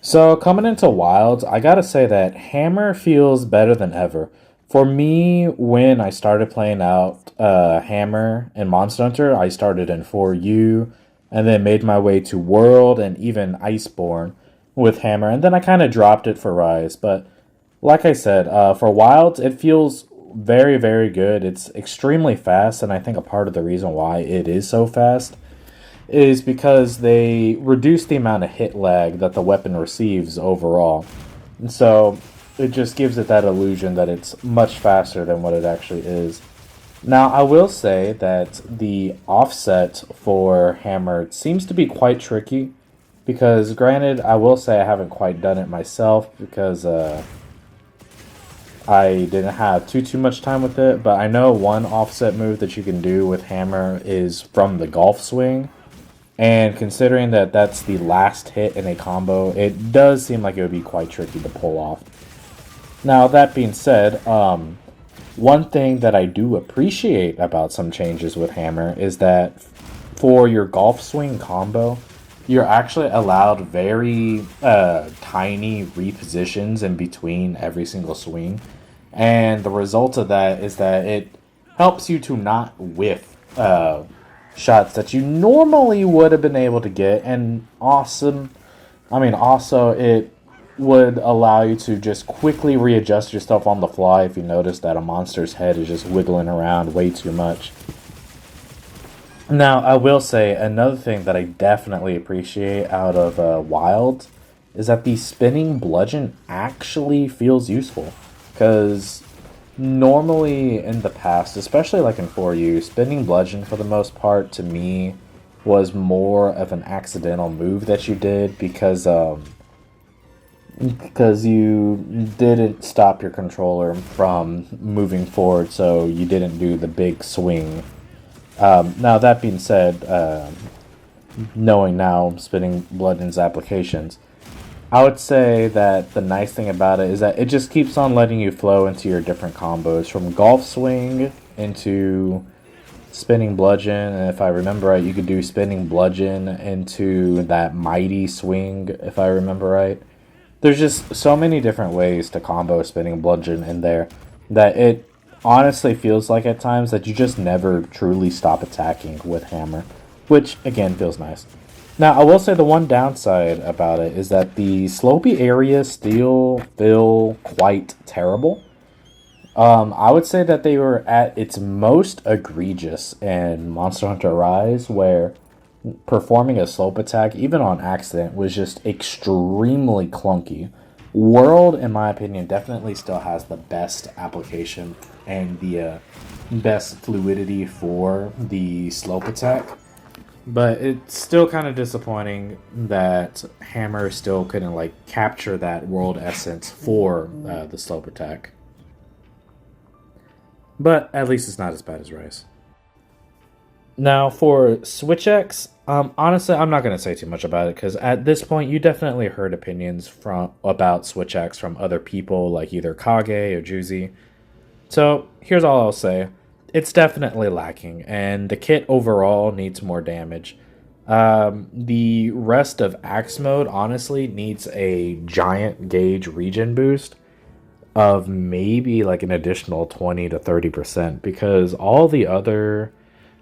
So coming into Wilds, I gotta say that Hammer feels better than ever. For me, when I started playing out Hammer and Monster Hunter, I started in 4U and then made my way to World and even Iceborne with Hammer, and then I kind of dropped it for Rise. But like I said, for Wilds, it feels very, very good. It's extremely fast, and I think a part of the reason why it is so fast is because they reduce the amount of hit lag that the weapon receives overall. And so it just gives it that illusion that it's much faster than what it actually is. Now, I will say that the offset for Hammer seems to be quite tricky because, granted, I will say I haven't quite done it myself because I didn't have too much time with it, but I know one offset move that you can do with Hammer is from the golf swing, and considering that that's the last hit in a combo, it does seem like it would be quite tricky to pull off. Now, that being said, one thing that I do appreciate about some changes with Hammer is that for your golf swing combo, you're actually allowed very tiny repositions in between every single swing. And the result of that is that it helps you to not whiff shots that you normally would have been able to get. And also, it would allow you to just quickly readjust yourself on the fly if you notice that a monster's head is just wiggling around way too much. Now, I will say another thing that I definitely appreciate out of Wild is that the spinning bludgeon actually feels useful. Because normally in the past, especially like in 4U, spinning bludgeon for the most part to me was more of an accidental move that you did because you didn't stop your controller from moving forward, so you didn't do the big swing. Now, that being said, knowing now spinning bludgeon's applications, I would say that the nice thing about it is that it just keeps on letting you flow into your different combos from golf swing into spinning bludgeon, and if I remember right, you could do spinning bludgeon into that mighty swing, if I remember right. There's just so many different ways to combo spinning bludgeon in there that it honestly feels like at times that you just never truly stop attacking with Hammer, which again feels nice. Now, I will say the one downside about it is that the slopey areas still feel quite terrible. I would say that they were at its most egregious in Monster Hunter Rise, where performing a slope attack, even on accident, was just extremely clunky. World, in my opinion, definitely still has the best application and the best fluidity for the slope attack. But it's still kind of disappointing that Hammer still couldn't like capture that world essence for the slope attack. But at least it's not as bad as Rise. Now for Switch X, honestly, I'm not gonna say too much about it because at this point, you definitely heard opinions from about Switch X from other people like either Kage or Juicy. So here's all I'll say: it's definitely lacking, and the kit overall needs more damage. The rest of Axe Mode honestly needs a giant gauge regen boost of maybe like an additional 20 to 30% because all the other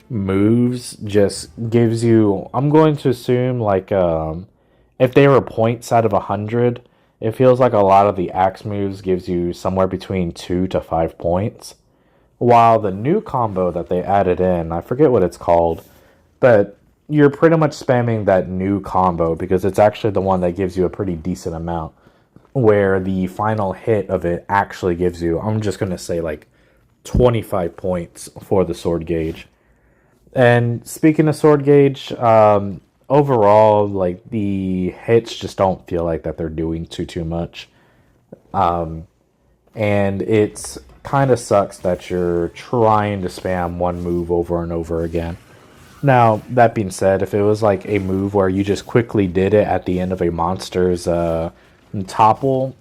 moves just gives you, I'm going to assume like if they were points out of 100, it feels like a lot of the axe moves gives you somewhere between 2 to 5 points, while the new combo that they added in, I forget what it's called, but you're pretty much spamming that new combo because it's actually the one that gives you a pretty decent amount, where the final hit of it actually gives you, I'm just going to say like 25 points for the sword gauge. And speaking of sword gauge, overall, like the hits just don't feel like that they're doing too much, and it's kind of sucks that you're trying to spam one move over and over again. Now, that being said, if it was like a move where you just quickly did it at the end of a monster's topple,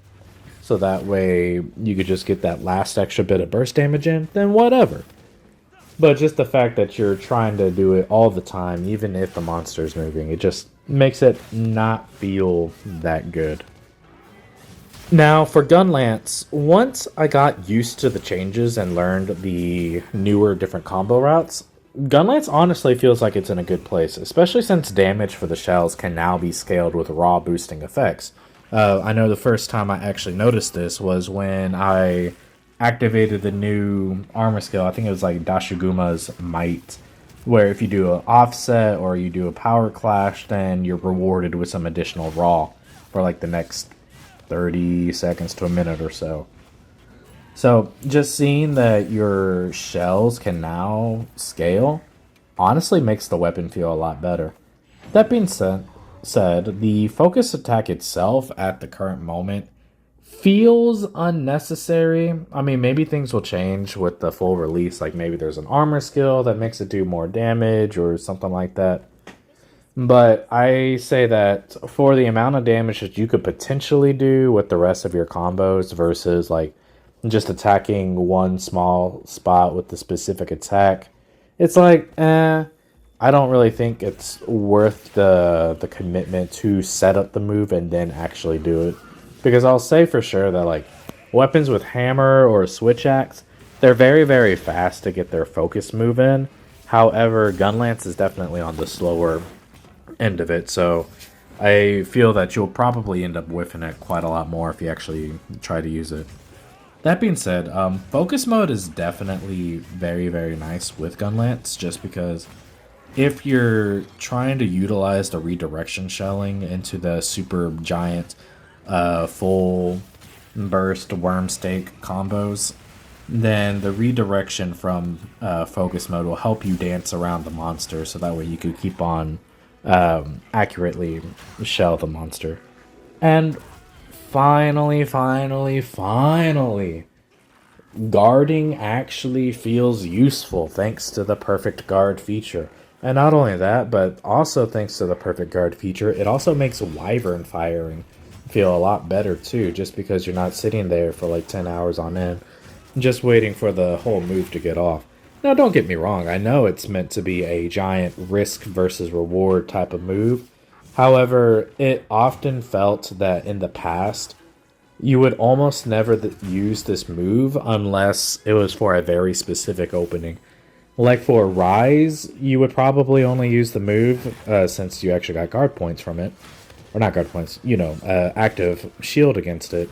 so that way you could just get that last extra bit of burst damage in, then whatever. But just the fact that you're trying to do it all the time, even if the monster is moving, it just makes it not feel that good. Now, for Gunlance, once I got used to the changes and learned the newer, different combo routes, Gunlance honestly feels like it's in a good place, especially since damage for the shells can now be scaled with raw boosting effects. I know the first time I actually noticed this was when I activated the new armor skill. I think it was like Dashuguma's Might, where if you do an offset or you do a power clash, then you're rewarded with some additional raw for like the next 30 seconds to a minute or so. So just seeing that your shells can now scale honestly makes the weapon feel a lot better. That being said, the focus attack itself at the current moment feels unnecessary. I mean, maybe things will change with the full release, like maybe there's an armor skill that makes it do more damage or something like that. But I say that for the amount of damage that you could potentially do with the rest of your combos versus like just attacking one small spot with the specific attack, it's like, I don't really think it's worth the commitment to set up the move and then actually do it. Because I'll say for sure that like weapons with hammer or switch axe, they're very, very fast to get their focus move in. However, Gunlance is definitely on the slower end of it. So I feel that you'll probably end up whiffing it quite a lot more if you actually try to use it. That being said, focus mode is definitely very, very nice with Gunlance, just because if you're trying to utilize the redirection shelling into the super giant full burst worm stake combos, then the redirection from focus mode will help you dance around the monster, so that way you could keep on accurately shell the monster. And finally, guarding actually feels useful thanks to the perfect guard feature. And not only that, but also thanks to the perfect guard feature, it also makes wyvern firing feel a lot better too, just because you're not sitting there for like 10 hours on end, just waiting for the whole move to get off. Now, don't get me wrong, I know it's meant to be a giant risk versus reward type of move. However, it often felt that in the past, you would almost never use this move unless it was for a very specific opening. Like for Rise, you would probably only use the move since you actually got guard points from it. Or not guard points, active shield against it.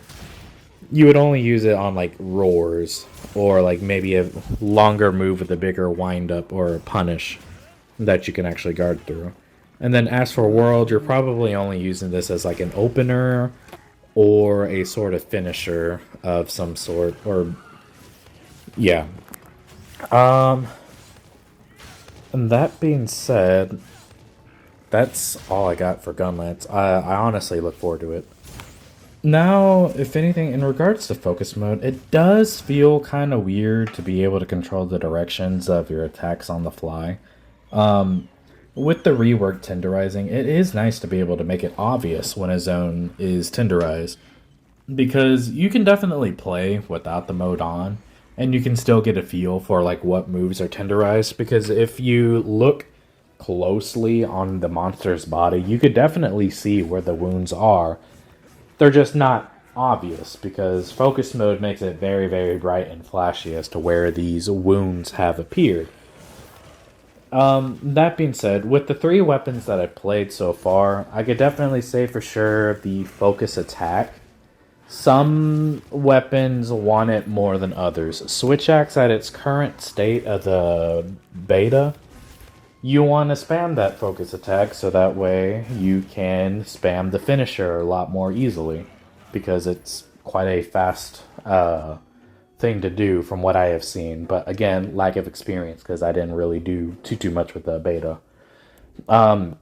You would only use it on like roars or like maybe a longer move with a bigger wind up or punish that you can actually guard through. And then as for World, you're probably only using this as like an opener or a sort of finisher of some sort. Or yeah. And that being said, that's all I got for Gunlance. I honestly look forward to it. Now, if anything, in regards to focus mode, it does feel kind of weird to be able to control the directions of your attacks on the fly. With the reworked tenderizing, it is nice to be able to make it obvious when a zone is tenderized, because you can definitely play without the mode on, and you can still get a feel for like what moves are tenderized, because if you look closely on the monster's body, you could definitely see where the wounds are. They're just not obvious because focus mode makes it very, very bright and flashy as to where these wounds have appeared. That being said, with the three weapons that I've played so far, I could definitely say for sure the focus attack. Some weapons want it more than others. Switch Axe at its current state of the beta, you want to spam that focus attack so that way you can spam the finisher a lot more easily, because it's quite a fast thing to do from what I have seen. But again, lack of experience because I didn't really do too much with the beta. And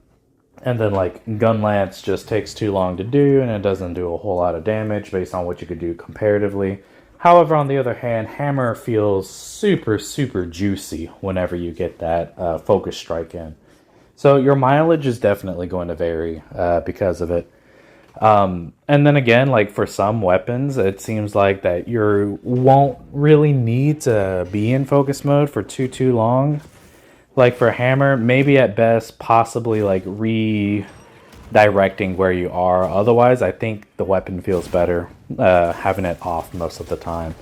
then like Gunlance just takes too long to do and it doesn't do a whole lot of damage based on what you could do comparatively. However, on the other hand, Hammer feels super, super juicy whenever you get that focus strike in. So your mileage is definitely going to vary because of it. And then again, like for some weapons, it seems like that you won't really need to be in focus mode for too long. Like for Hammer, maybe at best, possibly like directing where you are. Otherwise, I think the weapon feels better having it off most of the time.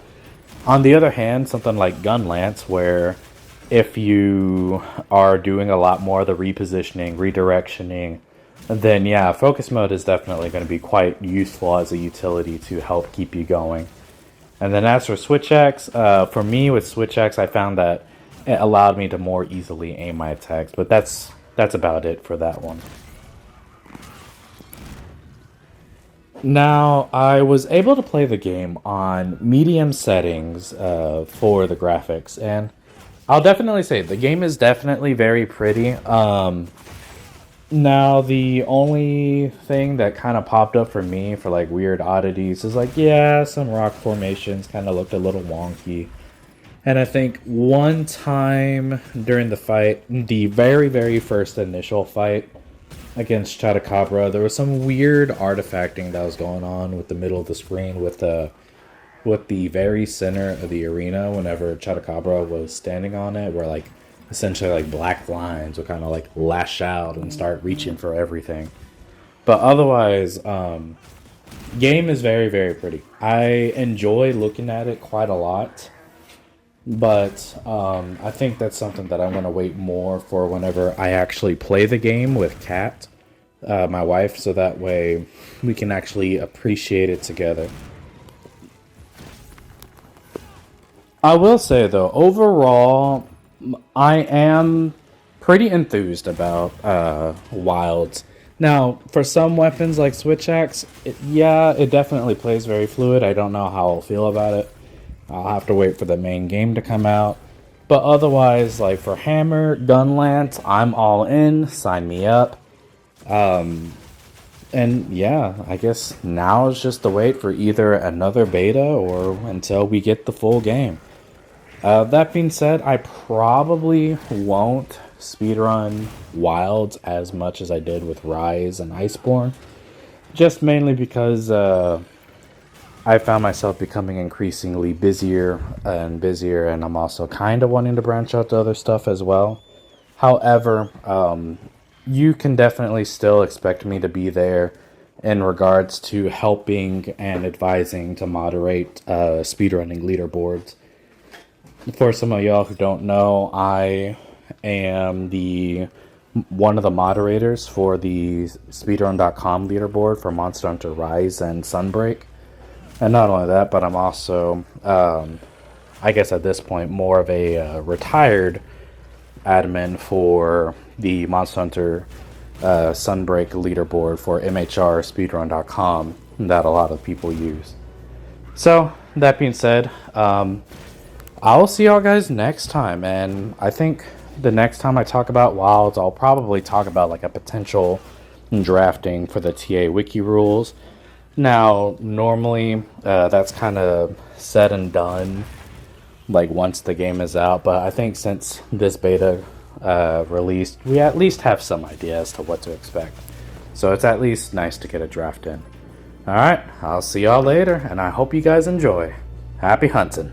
On the other hand, something like Gun Lance, where if you are doing a lot more of the repositioning, redirectioning, then yeah, focus mode is definitely going to be quite useful as a utility to help keep you going. And then as for Switch X, for me with Switch X, I found that it allowed me to more easily aim my attacks, but that's about it for that one. Now, I was able to play the game on medium settings for the graphics, and I'll definitely say the game is definitely very pretty. Now, the only thing that kind of popped up for me for like weird oddities is like, yeah, some rock formations kind of looked a little wonky. And I think one time during the fight, the very, very first initial fight against Chatacabra, there was some weird artifacting that was going on with the middle of the screen with the very center of the arena whenever Chatacabra was standing on it, where like essentially like black lines would kind of like lash out and start reaching for everything. But otherwise, game is very, very pretty. I enjoy looking at it quite a lot. But I think that's something that I'm going to wait more for whenever I actually play the game with Kat, my wife, so that way we can actually appreciate it together. I will say, though, overall, I am pretty enthused about Wilds. Now, for some weapons like Switch Axe, it definitely plays very fluid. I don't know how I'll feel about it. I'll have to wait for the main game to come out. But otherwise, like for Hammer, Gun Lance, I'm all in. Sign me up. And yeah, I guess now is just the wait for either another beta or until we get the full game. That being said, I probably won't speedrun Wilds as much as I did with Rise and Iceborne. Just mainly because I found myself becoming increasingly busier and busier, and I'm also kind of wanting to branch out to other stuff as well. However, you can definitely still expect me to be there in regards to helping and advising to moderate speedrunning leaderboards. For some of y'all who don't know, I am one of the moderators for the speedrun.com leaderboard for Monster Hunter Rise and Sunbreak. And not only that, but I'm also, I guess at this point, more of a retired admin for the Monster Hunter Sunbreak leaderboard for MHRspeedrun.com that a lot of people use. So, that being said, I'll see y'all guys next time. And I think the next time I talk about Wilds, I'll probably talk about like a potential drafting for the TA Wiki rules. Now, normally, that's kind of said and done, like, once the game is out, but I think since this beta released, we at least have some idea as to what to expect. So it's at least nice to get a draft in. Alright, I'll see y'all later, and I hope you guys enjoy. Happy hunting.